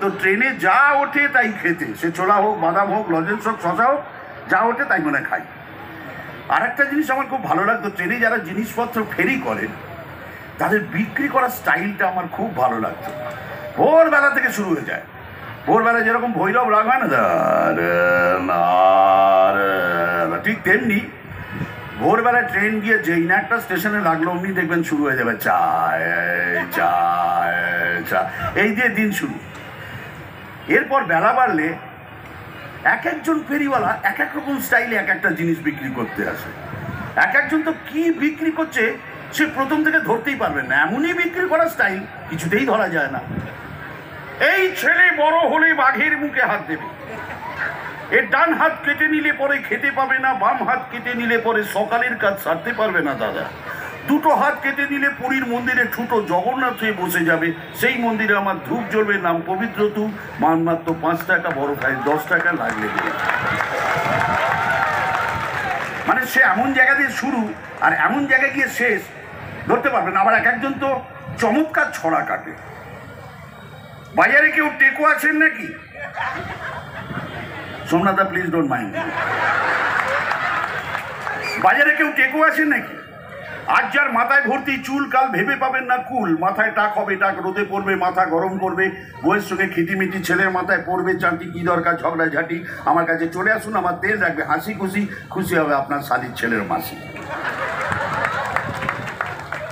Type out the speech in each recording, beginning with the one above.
তো ট্রেনে যা ওঠে তাই খেতে, সে ছোলা হোক, বাদাম হোক, লজেন্স হোক, শশা হোক, যা ওঠে তাই মনে খাই। আর একটা জিনিস আমার খুব ভালো লাগতো, ট্রেনে যারা জিনিসপত্র ফেরি করেন তাদের বিক্রি করার স্টাইলটা আমার খুব ভালো লাগতো। ভোরবেলা থেকে শুরু হয়ে যায়, ভোরবেলা যেরকম ভৈরব রাগ হয় না, ঠিক তেমনি ভোরবেলা ট্রেন গিয়ে যেই না একটা স্টেশনে লাগলো অমনি দেখবেন শুরু হয়ে যাবে চায় চায় চা, এই দিয়ে দিন শুরু। এরপর বেলা বাড়লে এক একজন ফেরিওয়ালা এক এক রকম স্টাইলে এক একটা জিনিস বিক্রি করতে আসে। এক একজন তো কি বিক্রি করছে সে প্রথম থেকে ধরতেই পারবেন না, এমনই বিক্রি করার স্টাইল কিছুতেই ধরা যায় না। এই ছেলে বড় হলে বাঘের মুখে হাত দেবে, এর ডান হাত কেটে নিলে পরে খেতে পাবে না, বাম হাত কেটে নিলে পরে সকালের কাজ সারতে পারবে না দাদা, দুটো হাত কেটে নিলে পুরীর মন্দিরে ছুটো জগন্নাথ হয়ে বসে যাবে, সেই মন্দিরে আমার ধূপ জ্বলবে, নাম পবিত্র তু, মান মাত্র 5 টাকা, বড় খায় 10 টাকা, লাগলে মানে সে এমন জায়গা দিয়ে শুরু আর এমন জায়গায় গিয়ে শেষ ধরতে পারবেন। আবার এক একজন তো চমৎকার ছড়া কাটে। বাজারে কেউ টেকো আছেন নাকি? সোমনাথা প্লিজ ডোন্ট মাইন্ড। বাজারে কেউ টেকো আছেন নাকি? আজ যার মাথায় ভর্তি চুল কাল ভেবে পাবেন না কুল, মাথায় টাক হবে টাক, রোদে পড়বে মাথা গরম করবে, বইয়ের সঙ্গে খিটিমিটি ছেলের মাথায় পড়বে চাঁটি, কি দরকার ঝগড়া ঝাঁটি, আমার কাছে চলে আসুন, আমার তেল রাখবে হাসি খুশি, খুশি হবে আপনার শালির ছেলের মাসি।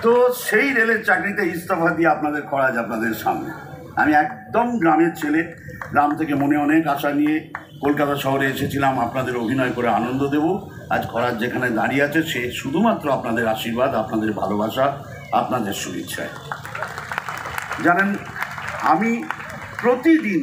তো সেই রেলের চাকরিতে ইস্তফা দিয়ে আপনাদের খরাজ আপনাদের সামনে। আমি একদম গ্রামের ছেলে, গ্রাম থেকে মনে অনেক আশা নিয়ে কলকাতা শহরে এসেছিলাম আপনাদের অভিনয় করে আনন্দ দেব। আজ খরাজ যেখানে দাঁড়িয়ে আছে সে শুধুমাত্র আপনাদের আশীর্বাদ, আপনাদের ভালোবাসা, আপনাদের শুভেচ্ছায়। জানেন আমি প্রতিদিন